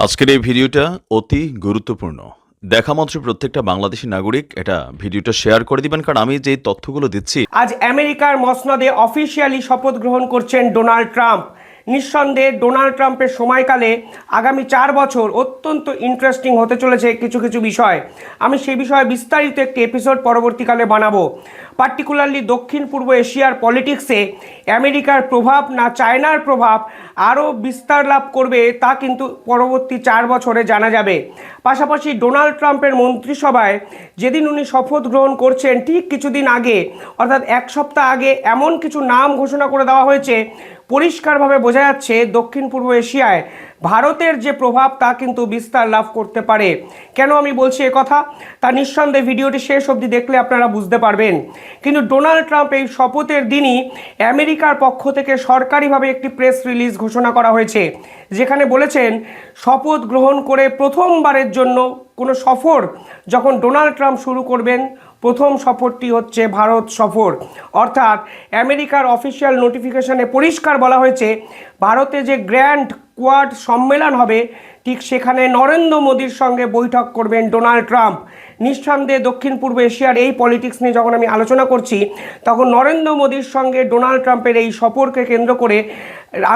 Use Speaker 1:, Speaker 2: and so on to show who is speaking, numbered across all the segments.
Speaker 1: আজকের এই ভিডিওটা অতি গুরুত্বপূর্ণ। দেখা মাত্র প্রত্যেকটা বাংলাদেশী নাগরিক এটা ভিডিওটা শেয়ার করে দিবেন, কারণ আমি যে তথ্যগুলো দিচ্ছি।
Speaker 2: আজ আমেরিকার মসনদে অফিসিয়ালি শপথ গ্রহণ করছেন ডোনাল্ড ট্রাম্প। নিঃসন্দেহে ডোনাল্ড ট্রাম্পের সময়কালে আগামী 4 বছর অত্যন্ত ইন্টারেস্টিং হতে চলেছে কিছু কিছু বিষয়। আমি সেই বিষয়ে বিস্তারিত একটি এপিসোড পরবর্তীকালে বানাবো। পার্টিকুলারলি দক্ষিণ পূর্ব এশিয়ার পলিটিক্সে আমেরিকার প্রভাব না চায়নার প্রভাব আরও বিস্তার লাভ করবে তা কিন্তু পরবর্তী 4 বছরে জানা যাবে। পাশাপাশি ডোনাল্ড ট্রাম্পের মন্ত্রিসভায় যেদিন উনি শপথ গ্রহণ করছেন ঠিক কিছুদিন আগে, অর্থাৎ 1 সপ্তাহ আগে এমন কিছু নাম ঘোষণা করে দেওয়া হয়েছে, পরিষ্কারভাবে বোঝা যাচ্ছে দক্ষিণ পূর্ব এশিয়ায় ভারতের যে প্রভাব তা কিন্তু বিস্তার লাভ করতে পারে। কেন আমি বলছি কথা, তা নিঃসন্দেহে ভিডিওটি শেষ অবধি দেখলে আপনারা বুঝতে পারবেন। কিন্তু ডোনাল্ড ট্রাম্প এই শপথের দিনই আমেরিকার পক্ষ থেকে সরকারিভাবে একটি প্রেস রিলিজ ঘোষণা করা হয়েছে, যেখানে বলেছেন শপথ গ্রহণ করে প্রথমবারের জন্য কোনো সফর যখন ডোনাল্ড ট্রাম্প শুরু করবেন, প্রথম সফরটি হচ্ছে ভারত সফর। অর্থাৎ আমেরিকার অফিসিয়াল নোটিফিকেশনে পরিষ্কার বলা হয়েছে ভারতে যে গ্র্যান্ড কোয়াড সম্মেলন হবে ঠিক সেখানে নরেন্দ্র মোদীর সঙ্গে বৈঠক করবেন ডোনাল্ড ট্রাম্প। নিঃসন্দেহে দক্ষিণ পূর্ব এশিয়ার এই পলিটিক্স নিয়ে যখন আমি আলোচনা করছি তখন নরেন্দ্র মোদীর সঙ্গে ডোনাল্ড ট্রাম্পের এই সফরকে কেন্দ্র করে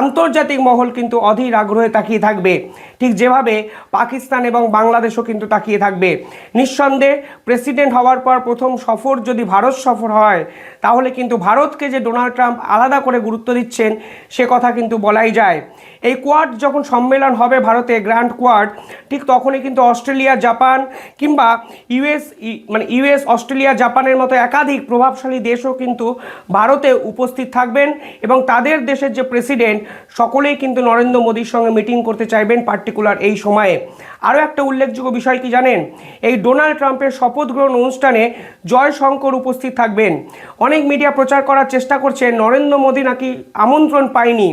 Speaker 2: আন্তর্জাতিক মহল কিন্তু অধীর আগ্রহে তাকিয়ে থাকবে, ঠিক যেভাবে পাকিস্তান এবং বাংলাদেশও কিন্তু তাকিয়ে থাকবে। নিঃসন্দেহে প্রেসিডেন্ট হওয়ার পর প্রথম সফর যদি ভারত সফর হয় তাহলে কিন্তু ভারতকে যে ডোনাল্ড ট্রাম্প আলাদা করে গুরুত্ব দিচ্ছেন সে কথা কিন্তু বলাই যায়। এই কোয়াড যখন সম্মেলন হবে ভারতে, গ্র্যান্ড কোয়াড, ঠিক তখনই কিন্তু অস্ট্রেলিয়া, জাপান কিংবা ইউএস অস্ট্রেলিয়া জাপানের মতো একাধিক প্রভাবশালী দেশও কিন্তু ভারতে উপস্থিত থাকবেন এবং তাদের দেশের যে প্রেসিডেন্ট সকলেই কিন্তু নরেন্দ্র মোদীর সঙ্গে মিটিং করতে চাইবেন পার্টিকুলার এই সময়ে। আরও একটা উল্লেখযোগ্য বিষয় কি জানেন, এই ডোনাল্ড ট্রাম্পের শপথ গ্রহণ অনুষ্ঠানে জয়শঙ্কর উপস্থিত থাকবেন। অনেক মিডিয়া প্রচার করার চেষ্টা করছে নরেন্দ্র মোদী নাকি আমন্ত্রণ পায়নি।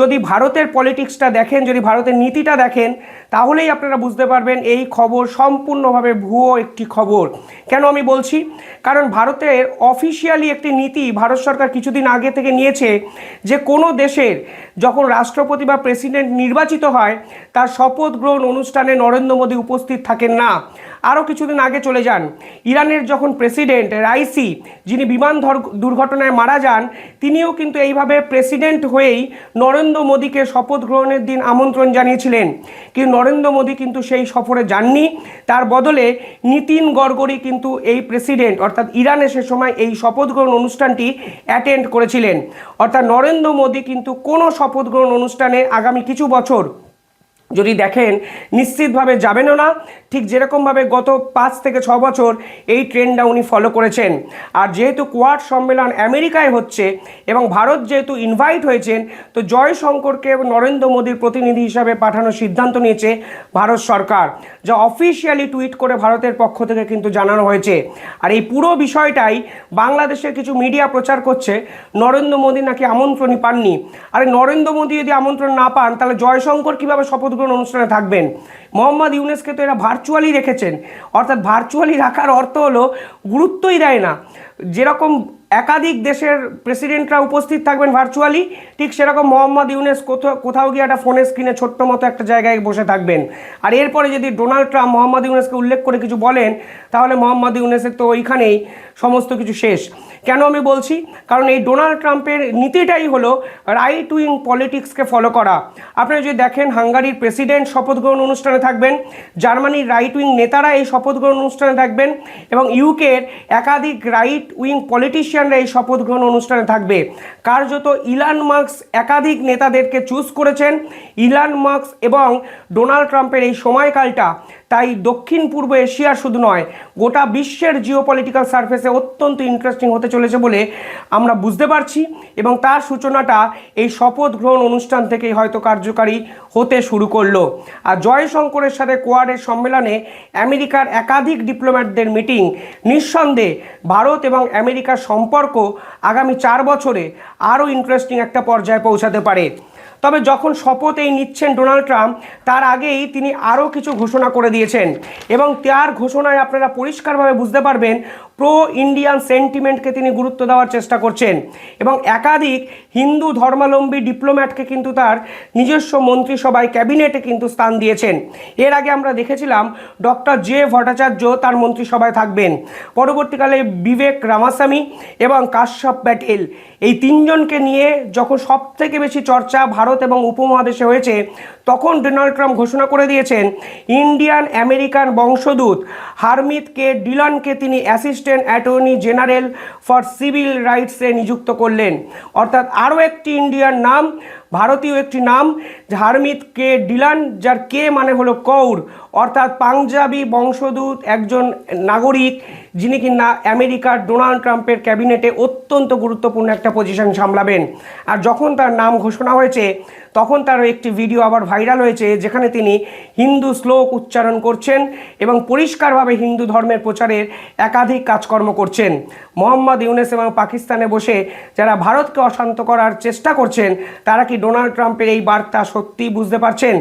Speaker 2: যদি ভারতের পলিটিক্সটা দেখেন, যদি ভারতের নীতিটা দেখেন, তাহলেই আপনারা বুঝতে পারবেন এই খবর সম্পূর্ণভাবে ভুয়ো একটি খবর। কেন আমি বলছি, কারণ ভারতের অফিসিয়ালি একটি নীতি ভারত সরকার কিছুদিন আগে থেকে নিয়েছে যে কোনো দেশের যখন রাষ্ট্রপতি বা প্রেসিডেন্ট নির্বাচিত হয় তার শপথ গ্রহণ অনুষ্ঠানে নরেন্দ্র মোদী উপস্থিত থাকেন না। আরও কিছুদিন আগে চলে যান, ইরানের যখন প্রেসিডেন্ট রাইসি, যিনি বিমান দুর্ঘটনায় মারা যান, তিনিও কিন্তু এইভাবে প্রেসিডেন্ট হয়েই নরেন্দ্র মোদীকে শপথ গ্রহণের দিন আমন্ত্রণ জানিয়েছিলেন, কিন্তু নরেন্দ্র মোদী কিন্তু সেই সফরে যাননি। তার বদলে নীতিন গডকরি কিন্তু এই প্রেসিডেন্ট অর্থাৎ ইরানে সে সময় এই শপথ গ্রহণ অনুষ্ঠানটি অ্যাটেন্ড করেছিলেন। অর্থাৎ নরেন্দ্র মোদী কিন্তু কোনো শপথ গ্রহণ অনুষ্ঠানে আগামী কিছু বছর যদি দেখেন নিশ্চিতভাবে যাবেনও না, ঠিক যেরকমভাবে গত 5 থেকে 6 বছর এই ট্রেন্ডটা উনি ফলো করেছেন। আর যেহেতু কোয়াড সম্মেলন আমেরিকায় হচ্ছে এবং ভারত যেহেতু ইনভাইট হয়েছেন, তো জয়শঙ্করকে নরেন্দ্র মোদীর প্রতিনিধি হিসাবে পাঠানোর সিদ্ধান্ত নিয়েছে ভারত সরকার, যা অফিসিয়ালি টুইট করে ভারতের পক্ষ থেকে কিন্তু জানানো হয়েছে। আর এই পুরো বিষয়টাই বাংলাদেশের কিছু মিডিয়া প্রচার করছে নরেন্দ্র মোদী নাকি আমন্ত্রণই পাননি। আরে নরেন্দ্র মোদী যদি আমন্ত্রণ না পান তাহলে জয়শঙ্কর কীভাবে শপথ অনুষ্ঠানে থাকবেন? মোহাম্মদ ইউনুসকে তো এরা ভার্চুয়ালি রেখেছেন, অর্থাৎ ভার্চুয়ালি রাখার অর্থ হলো গুরুত্বই দেয় না। যেরকম একাধিক দেশের প্রেসিডেন্টরা উপস্থিত থাকবেন ভার্চুয়ালি, ঠিক সেরকম মোহাম্মদ ইউনুস কোথাও গিয়ে একটা ফোনের স্ক্রিনে ছোট্ট মতো একটা জায়গায় বসে থাকবেন। আর এরপরে যদি ডোনাল্ড ট্রাম্প মোহাম্মদ ইউনুসকে উল্লেখ করে কিছু বলেন তাহলে মোহাম্মদ ইউনুসের তো ওইখানেই সমস্ত কিছু শেষ। কেন আমি বলছি, কারণ এই ডোনাল্ড ট্রাম্পের নীতিটাই হলো রাইট উইং পলিটিক্সকে ফলো করা। আপনারা যদি দেখেন হাঙ্গারির প্রেসিডেন্ট শপথ গ্রহণ অনুষ্ঠানে থাকবেন, জার্মানির রাইট উইং নেতারা এই শপথ গ্রহণ অনুষ্ঠানে থাকবেন এবং ইউকের একাধিক রাইট উইং পলিটিশিয়ানরা এই শপথ গ্রহণ অনুষ্ঠানে থাকবে। কার্যত ইলন মাস্ক একাধিক নেতাদেরকে চুজ করেছেন। ইলন মাস্ক এবং ডোনাল্ড ট্রাম্পের এই সময়কালটা তাই দক্ষিণ পূর্ব এশিয়া শুধু নয় গোটা বিশ্বের জিওপলিটিক্যাল সারফেসে অত্যন্ত ইন্টারেস্টিং হতে চলেছে বলে আমরা বুঝতে পারছি এবং তার সূচনাটা এই শপথ গ্রহণ অনুষ্ঠান থেকেই হয়তো কার্যকারী হতে শুরু করলো। আর জয়শঙ্করের সাথে কোয়াডের সম্মেলনে আমেরিকার একাধিক ডিপ্লোম্যাটদের মিটিং, নিঃসন্দেহে ভারত এবং আমেরিকার সম্পর্ক আগামী 4 বছরে আরও ইন্টারেস্টিং একটা পর্যায়ে পৌঁছাতে পারে। তবে যখন শপথ এই নিচ্ছেন ডোনাল্ড ট্রাম্প, তার আগেই তিনি আরও কিছু ঘোষণা করে দিয়েছেন এবং তার ঘোষণায় আপনারা পরিষ্কারভাবে বুঝতে পারবেন প্রো ইন্ডিয়ান সেন্টিমেন্টকে তিনি গুরুত্ব দেওয়ার চেষ্টা করছেন এবং একাধিক হিন্দু ধর্মাবলম্বী ডিপ্লোম্যাটকে কিন্তু তার নিজস্ব মন্ত্রিসভায় ক্যাবিনেটে কিন্তু স্থান দিয়েছেন। এর আগে আমরা দেখেছিলাম ডক্টর জে ভট্টাচার্য তার মন্ত্রিসভায় থাকবেন, পরবর্তীকালে বিবেক রামাস্বামী এবং কাশ্যপ প্যাটেল, এই তিনজনকে নিয়ে যখন সবথেকে বেশি চর্চা ভারত এবং উপমহাদেশে হয়েছে তখন ডোনাল্ড ট্রাম্প ঘোষণা করে দিয়েছেন ইন্ডিয়ান আমেরিকান বংশোদ্ভূত হারমিত কে ডিলানকে তিনি assistant attorney general for civil রাইটসে নিযুক্ত করলেন। অর্থাৎ আরও একটি ইন্ডিয়ান নাম, ভারতীয় একটি নাম, হারমিত কে ডিলান, যার কে মানে হলো কৌর, অর্থাৎ পাঞ্জাবি বংশোদ্ভূত একজন নাগরিক যিনি কিনা আমেরিকার ডোনাল্ড ট্রাম্পের ক্যাবিনেটে অত্যন্ত গুরুত্বপূর্ণ একটা পজিশন সামলাবেন। আর যখন তার নাম ঘোষণা হয়েছে তখন তার একটি ভিডিও আবার ভাইরাল হয়েছে যেখানে তিনি হিন্দু শ্লোক উচ্চারণ করছেন এবং পরিষ্কারভাবে হিন্দু ধর্মের প্রচারের একাধিক কাজকর্ম করছেন। মোহাম্মদ ইউনুস এবং পাকিস্তানে বসে যারা ভারতকে অশান্ত করার চেষ্টা করছেন তারা কি ডোনাল্ড ট্রাম্পের এই বার্তা সত্যিই বুঝতে পারছেন?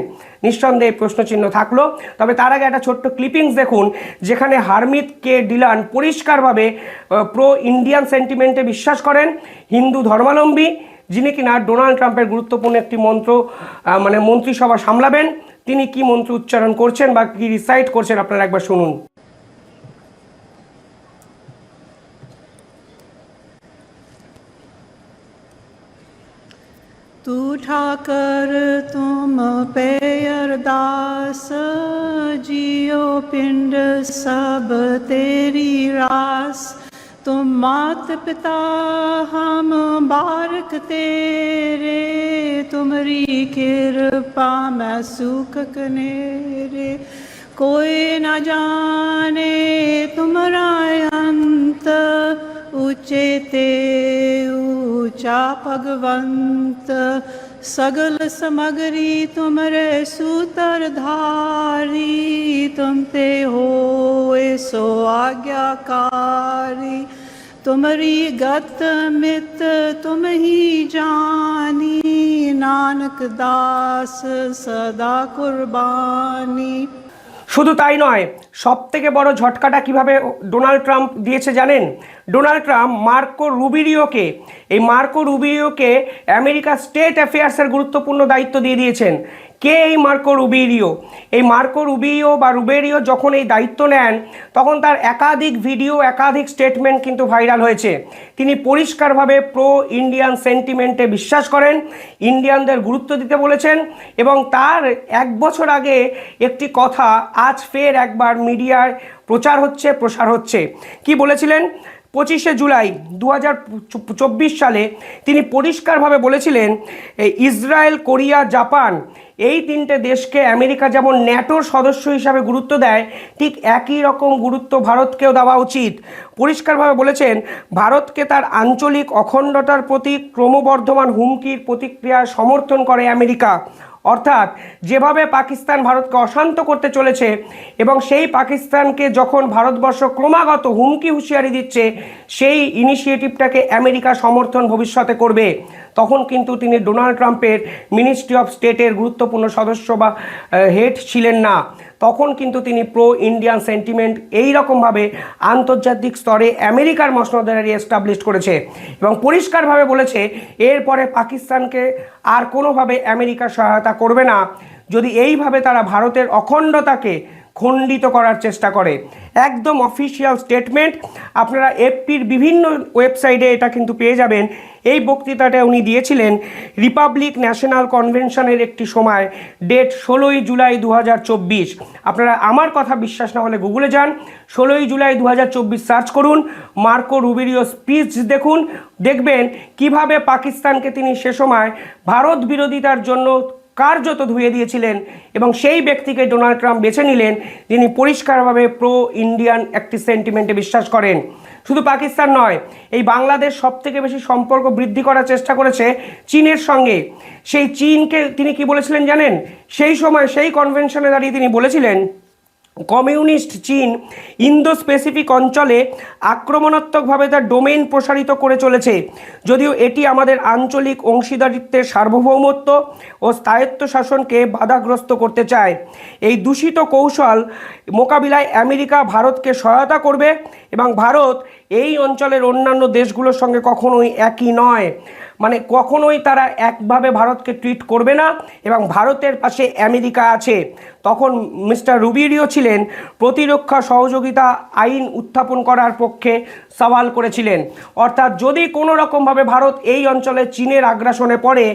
Speaker 2: নিঃসন্দেহে প্রশ্নচিহ্ন থাকলো। তবে তার আগে একটা ছোট্ট ক্লিপিংস দেখুন যেখানে হারমিত কে ডিলান পরিষ্কারভাবে প্রো ইন্ডিয়ান সেন্টিমেন্টে বিশ্বাস করেন, হিন্দু ধর্মাবলম্বী, যিনি কিনা ডোনাল্ড ট্রাম্পের গুরুত্বপূর্ণ একটি মন্ত্রিসভা সামলাবেন। তিনি কি মন্ত্র উচ্চারণ করছেন বা কি রিসাইট করছেন আপনারা একবার শুনুন।
Speaker 3: तू ठाकर तुम पे अरदास, जियो पिंड सब तेरी रास। तुम मात पिता हम बारक तेरे, तुमरी कृपा में सुख कनेरे। कोई न जाने तुमरा अंत, ऊंचे ते ऊंचा भगवंत। सगल समगरी तुमरे सूत्रधारी, तुम ते होए सो आज्ञाकारी। तुमरी गत मित तुम ही जानी, नानक दास सदा कुर्बानी।
Speaker 2: শুধু তাই নয়, সবথেকে বড় ঝটকাটা কিভাবে ডোনাল্ড ট্রাম্প দিয়েছে জানেন? ডোনাল্ড ট্রাম্প মার্কো রুবিরিওকে আমেরিকা স্টেট অ্যাফেয়ার্সের গুরুত্বপূর্ণ দায়িত্ব দিয়ে দিয়েছেন। কে এই মার্কো রুবিরিও? এই মার্কো রুবিরিও যখন এই দায়িত্ব নেন তখন তার একাধিক ভিডিও, একাধিক স্টেটমেন্ট কিন্তু ভাইরাল হয়েছে। তিনি পরিষ্কারভাবে প্রো ইন্ডিয়ান সেন্টিমেন্টে বিশ্বাস করেন, ইন্ডিয়ানদের গুরুত্ব দিতে বলেছেন এবং তার এক বছর আগে একটি কথা আজ ফের একবার মিডিয়ায় প্রসার হচ্ছে। কি বলেছিলেন? 25শে জুলাই 2024 সালে তিনি পরিষ্কারভাবে বলেছিলেন ইসরায়েল, কোরিয়া, জাপান এই তিনটে দেশকে আমেরিকা যেমন ন্যাটোর সদস্য হিসাবে গুরুত্ব দেয় ঠিক একই রকম গুরুত্ব ভারতকেও দেওয়া উচিত। পরিষ্কারভাবে বলেছেন ভারতকে তার আঞ্চলিক অখণ্ডতার প্রতি ক্রমবর্ধমান হুমকির প্রতিক্রিয়ায় সমর্থন করে আমেরিকা। অর্থাৎ যেভাবে পাকিস্তান ভারতকে অশান্ত করতে চলেছে এবং সেই পাকিস্তানকে যখন ভারতবর্ষ ক্রমাগত হুমকি হুঁশিয়ারি দিচ্ছে সেই ইনিশিয়েটিভটাকে আমেরিকা সমর্থন ভবিষ্যতে করবে, তখন কিন্তু তিনি ডোনাল্ড ট্রাম্পের মিনিস্ট্রি অফ স্টেটের গুরুত্বপূর্ণ সদস্য বা হেড ছিলেন না। তখন কিন্তু তিনি প্রো ইন্ডিয়ান সেন্টিমেন্ট এই রকমভাবে আন্তর্জাতিক স্তরে আমেরিকার মসনদে এস্টাবলিশ করেছে এবং পরিষ্কারভাবে বলেছে এরপরে পাকিস্তানকে আর কোনোভাবে আমেরিকা সহায়তা করবে না যদি এইভাবে তারা ভারতের অখণ্ডতাকে খণ্ডিত করার চেষ্টা করে। একদম অফিসিয়াল স্টেটমেন্ট, আপনারা এফপির বিভিন্ন ওয়েবসাইটে এটা কিন্তু পেয়ে যাবেন। এই বক্তৃতাটা উনি দিয়েছিলেন রিপাবলিক ন্যাশনাল কনভেনশনের একটি সময়, ডেট 16ই জুলাই 2024। আপনারা আমার কথা বিশ্বাস না হলে গুগলে যান, 16ই জুলাই 2024 সার্চ করুন, মার্কো রুবিরিও স্পিচ দেখুন, দেখবেন কিভাবে পাকিস্তানকে তিনি সে সময় ভারত বিরোধিতার জন্য কার্যত ধুয়ে দিয়েছিলেন এবং সেই ব্যক্তিকে ডোনাল্ড ট্রাম্প বেছে নিলেন যিনি পরিষ্কারভাবে প্রো ইন্ডিয়ান একটি সেন্টিমেন্টে বিশ্বাস করেন। শুধু পাকিস্তান নয়, এই বাংলাদেশ সবথেকে বেশি সম্পর্ক বৃদ্ধি করার চেষ্টা করেছে চীনের সঙ্গে। সেই চীনকে তিনি কি বলেছিলেন জানেন? সেই সময় সেই কনভেনশনে দাঁড়িয়ে তিনি বলেছিলেন কমিউনিস্ট চীন ইন্দো স্পেসিফিক অঞ্চলে আক্রমণাত্মকভাবে তার ডোমেইন প্রসারিত করে চলেছে, যদিও এটি আমাদের আঞ্চলিক অংশীদারিত্বের সার্বভৌমত্ব ও স্থায়িত্ব শাসনকে বাধাগ্রস্ত করতে চায়। এই দূষিত কৌশল মোকাবিলায় আমেরিকা ভারতকে সহায়তা করবে এবং ভারত এই অঞ্চলের অন্যান্য দেশগুলোর সঙ্গে কখনোই একই নয়, মানে কখনোই তারা একভাবে ভারতকে ট্রিট করবে না এবং ভারতের পাশে আমেরিকা আছে। তখন মিস্টার রুবিরিও ছিলেন প্রতিরক্ষা সহযোগিতা আইন উত্থাপন করার পক্ষে সওয়াল করেছিলেন, অর্থাৎ যদি কোনো রকমভাবে ভারত এই অঞ্চলে চীনের আগ্রাসনে পড়ে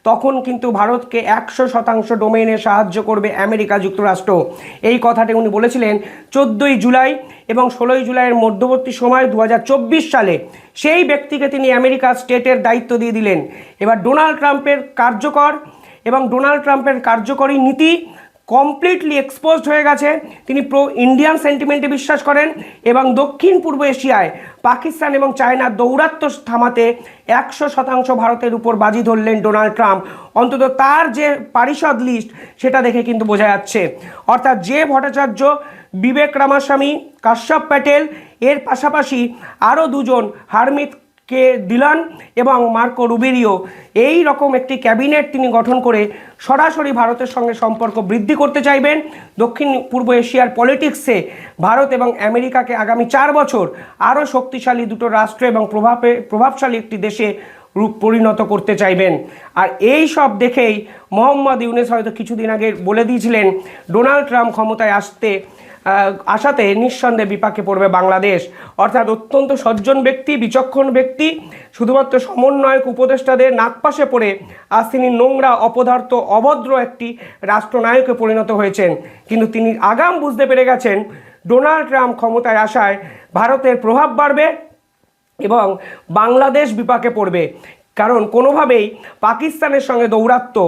Speaker 2: তখন কিন্তু ভারতকে 100% ডোমেইনে সাহায্য করবে আমেরিকা যুক্তরাষ্ট্র। এই কথাটি উনি বলেছিলেন 14ই জুলাই এবং 16ই জুলাইয়ের মধ্যবর্তী সময় 2024 সালে সেই ব্যক্তিকে তিনি আমেরিকা স্টেটের দায়িত্ব দিয়ে দিলেন। এবার ডোনাল্ড ট্রাম্পের কার্যকরী নীতি কমপ্লিটলি এক্সপোজড হয়ে গেছে। তিনি প্রো ইন্ডিয়ান সেন্টিমেন্টে বিশ্বাস করেন এবং দক্ষিণ পূর্ব এশিয়ায় পাকিস্তান এবং চায়নার দৌরাত্ম্য থামাতে 100% ভারতের উপর বাজি ধরলেন ডোনাল্ড ট্রাম্প। অন্তত তার যে পারিষদ লিস্ট সেটা দেখে কিন্তু বোঝা যাচ্ছে, অর্থাৎ জে ভট্টাচার্য, বিবেক রামাস্বামী, কাশ্যপ প্যাটেল, এর পাশাপাশি আরও দুজন হারমিত কে ডিলান এবং মার্কো রুবিরিও, এই রকম একটি ক্যাবিনেট তিনি গঠন করে সরাসরি ভারতের সঙ্গে সম্পর্ক বৃদ্ধি করতে চাইবেন। দক্ষিণ পূর্ব এশিয়ার পলিটিক্সে ভারত এবং আমেরিকাকে আগামী 4 বছর আরও শক্তিশালী দুটো রাষ্ট্র এবং প্রভাবশালী একটি দেশে রূপ পরিণত করতে চাইবেন। আর এই সব দেখেই মোহাম্মদ ইউনূস হয়তো কিছুদিন আগে বলে দিয়েছিলেন ডোনাল্ড ট্রাম্প ক্ষমতায় আসাতে নিঃসন্দেহে বিপাকে পড়বে বাংলাদেশ। অর্থাৎ অত্যন্ত সজ্জন ব্যক্তি, বিচক্ষণ ব্যক্তি, শুধুমাত্র সমন্বয়ক উপদেষ্টাদের নাকপাশে পড়ে আজ তিনি নোংরা, অপদার্থ, অভদ্র একটি রাষ্ট্রনায়কে পরিণত হয়েছেন। কিন্তু তিনি আগাম বুঝতে পেরে গেছেন ডোনাল্ড ট্রাম্প ক্ষমতায় আসায় ভারতের প্রভাব বাড়বে এবং বাংলাদেশ বিপাকে পড়বে, কারণ কোনোভাবেই পাকিস্তানের সঙ্গে দৌরাত্ম্য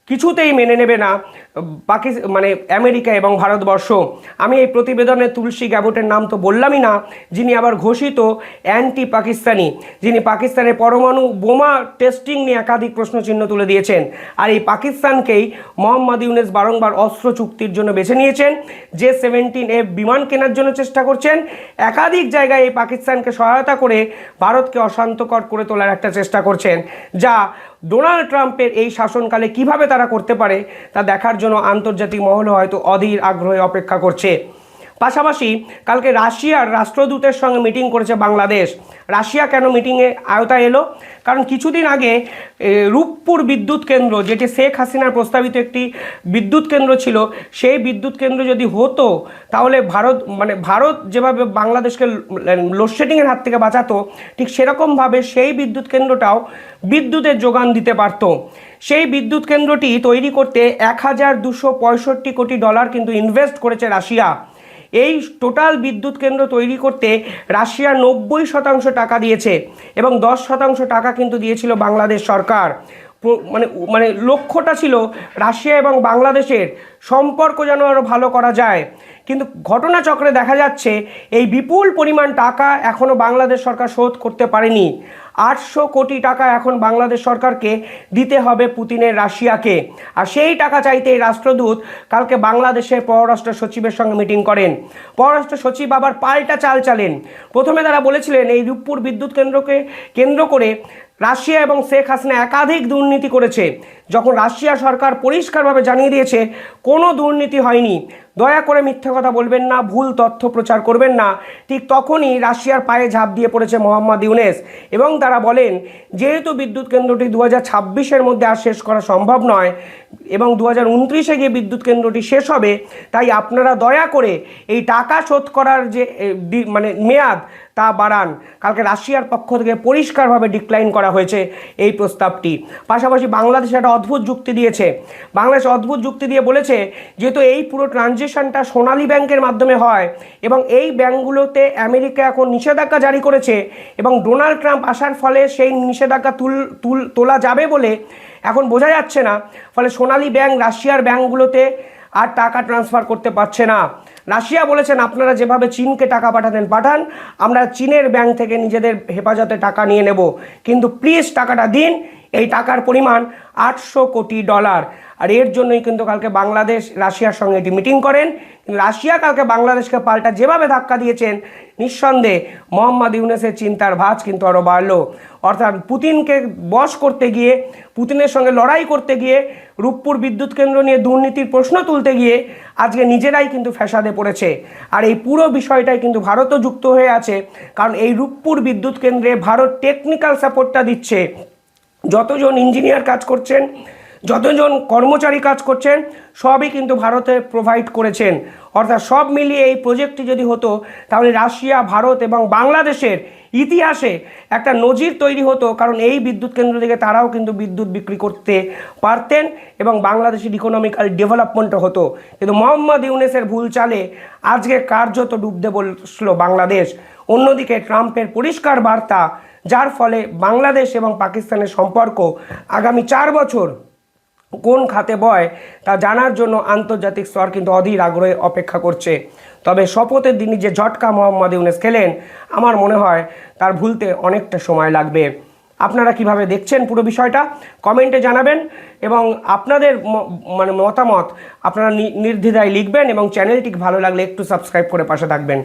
Speaker 2: কিছুতেই মেনে নেবে না মানে আমেরিকা এবং ভারতবর্ষ। আমি এই প্রতিবেদনে তুলসী গ্যাবটের নাম তো বললামই না, যিনি আবার ঘোষিত অ্যান্টি পাকিস্তানি, যিনি পাকিস্তানের পরমাণু বোমা টেস্টিং নিয়ে একাধিক প্রশ্নচিহ্ন তুলে দিয়েছেন। আর এই পাকিস্তানকেই মোহাম্মদ ইউনূস বারংবার অস্ত্র চুক্তির জন্য বেছে নিয়েছেন, J-17F বিমান কেনার জন্য চেষ্টা করছেন। একাধিক জায়গায় এই পাকিস্তানকে সহায়তা করে ভারতকে অশান্তকর করে তোলার একটা চেষ্টা করছেন, যা ডোনাল্ড ট্রাম্পের এই শাসনকালে কিভাবে তারা করতে পারে তা দেখার জন্য আন্তর্জাতিক মহল হয়তো অধীর আগ্রহে অপেক্ষা করছে। পাশাপাশি কালকে রাশিয়ার রাষ্ট্রদূতের সঙ্গে মিটিং করেছে বাংলাদেশ। রাশিয়া কেন মিটিংয়ে আওতায় এলো? কারণ কিছুদিন আগে রূপপুর বিদ্যুৎ কেন্দ্র, যেটি শেখ হাসিনার প্রস্তাবিত একটি বিদ্যুৎ কেন্দ্র ছিল, সেই বিদ্যুৎ কেন্দ্র যদি হতো তাহলে ভারত যেভাবে বাংলাদেশকে লোডশেডিংয়ের হাত থেকে বাঁচাতো, ঠিক সেরকমভাবে সেই বিদ্যুৎ কেন্দ্রটাও বিদ্যুতের যোগান দিতে পারত। সেই বিদ্যুৎ কেন্দ্রটি তৈরি করতে $1265 কোটি কিন্তু ইনভেস্ট করেছে রাশিয়া। এই টোটাল বিদ্যুৎ কেন্দ্র তৈরি করতে রাশিয়া 90% টাকা দিয়েছে এবং 10% টাকা কিন্তু দিয়েছিল বাংলাদেশ সরকার। মানে লক্ষ্যটা ছিল রাশিয়া এবং বাংলাদেশের সম্পর্ক যেন আরও ভালো করা যায়। কিন্তু ঘটনাচক্রে দেখা যাচ্ছে এই বিপুল পরিমাণ টাকা এখনও বাংলাদেশ সরকার শোধ করতে পারেনি। 800 কোটি টাকা এখন বাংলাদেশ সরকারকে দিতে হবে পুতিনের রাশিয়াকে। আর সেই টাকা চাইতে এই রাষ্ট্রদূত কালকে বাংলাদেশের পররাষ্ট্র সচিবের সঙ্গে মিটিং করেন। পররাষ্ট্র সচিব আবার পাল্টা চাল চালেন। প্রথমে তারা বলেছিলেন এই রূপপুর বিদ্যুৎ কেন্দ্রকে কেন্দ্র করে রাশিয়া এবং শেখ হাসিনা একাধিক দুর্নীতি করেছে। যখন রাশিয়া সরকার পরিষ্কারভাবে জানিয়ে দিয়েছে কোনো দুর্নীতি হয়নি, দয়া করে মিথ্যে কথা বলবেন না, ভুল তথ্য প্রচার করবেন না, ঠিক তখনই রাশিয়ার পায়ে ঝাঁপ দিয়ে পড়েছে মোহাম্মদ ইউনূস এবং তারা বলেন যেহেতু বিদ্যুৎ কেন্দ্রটি 2026-এর মধ্যে আর শেষ করা সম্ভব নয় এবং 2029-এ গিয়ে বিদ্যুৎ কেন্দ্রটি শেষ হবে, তাই আপনারা দয়া করে এই টাকা শোধ করার যে মেয়াদ তা বাড়ান। কালকে রাশিয়ার পক্ষ থেকে পরিষ্কারভাবে ডিক্লাইন করা হয়েছে এই প্রস্তাবটি। পাশাপাশি বাংলাদেশ একটা অদ্ভুত যুক্তি দিয়েছে। বাংলাদেশ অদ্ভুত যুক্তি দিয়ে বলেছে যেহেতু এই পুরো ট্রানজিশনটা সোনালী ব্যাংকের মাধ্যমে হয় এবং এই ব্যাংকগুলোতে আমেরিকা এখন নিষেধাজ্ঞা জারি করেছে এবং ডোনাল্ড ট্রাম্প আসার ফলে সেই নিষেধাজ্ঞা তোলা যাবে বলে এখন বোঝা যাচ্ছে না, ফলে সোনালী ব্যাংক রাশিয়ার ব্যাংকগুলোতে আর টাকা ট্রান্সফার করতে পারছে না। রাশিয়া বলেছেন আপনারা যেভাবে চীনকে টাকা পাঠাতেন পাঠান, আমরা চীনের ব্যাংক থেকে নিজেদের হেফাজতে টাকা নিয়ে নেব, কিন্তু প্লিজ টাকাটা দিন। এই টাকার পরিমাণ $800 কোটি। আর এর জন্যই কিন্তু কালকে বাংলাদেশ রাশিয়ার সঙ্গে এটি মিটিং করেন। রাশিয়া কালকে বাংলাদেশকে পাল্টা যেভাবে ধাক্কা দিয়েছেন, নিঃসন্দেহে মোহাম্মদ ইউনূসের চিন্তার ভাঁজ কিন্তু আরও বাড়লো। অর্থাৎ পুতিনকে বশ করতে গিয়ে, পুতিনের সঙ্গে লড়াই করতে গিয়ে, রূপপুর বিদ্যুৎ কেন্দ্র নিয়ে দুর্নীতির প্রশ্ন তুলতে গিয়ে আজকে নিজেরাই কিন্তু ফ্যাসাদে পড়েছে। আর এই পুরো বিষয়টাই কিন্তু ভারতও যুক্ত হয়ে আছে, কারণ এই রূপপুর বিদ্যুৎ কেন্দ্রে ভারত টেকনিক্যাল সাপোর্টটা দিচ্ছে। যতজন ইঞ্জিনিয়ার কাজ করছেন, যতজন কর্মচারী কাজ করছেন, সবই কিন্তু ভারতে প্রোভাইড করেছেন। অর্থাৎ সব মিলিয়ে এই প্রজেক্টটি যদি হতো, তাহলে রাশিয়া, ভারত এবং বাংলাদেশের ইতিহাসে একটা নজির তৈরি হতো, কারণ এই বিদ্যুৎ কেন্দ্র থেকে তারাও কিন্তু বিদ্যুৎ বিক্রি করতে পারতেন এবং বাংলাদেশের ইকোনমিক্যাল ডেভেলপমেন্টও হতো। কিন্তু মোহাম্মদ ইউনূসের ভুল চালে আজকে কার্যত ডুবতে বসলো বাংলাদেশ। অন্যদিকে ট্রাম্পের পরিষ্কার বার্তা, যার ফলে বাংলাদেশ এবং পাকিস্তানের সম্পর্ক আগামী 4 বছর কোন খাতে বয় তা জানার জন্য আন্তর্জাতিক স্তর কিন্তু অধীর আগ্রহে অপেক্ষা করছে। তবে শপথের দিনই যে ঝটকা মোহাম্মদ ইউনূস খেলেন, আমার মনে হয় তার ভুলতে অনেকটা সময় লাগবে। আপনারা কিভাবে দেখছেন পুরো বিষয়টা কমেন্টে জানাবেন এবং আপনাদের মতামত আপনারা নির্দ্বিধায় লিখবেন এবং চ্যানেলটি ভালো লাগলে একটু সাবস্ক্রাইব করে পাশে থাকবেন।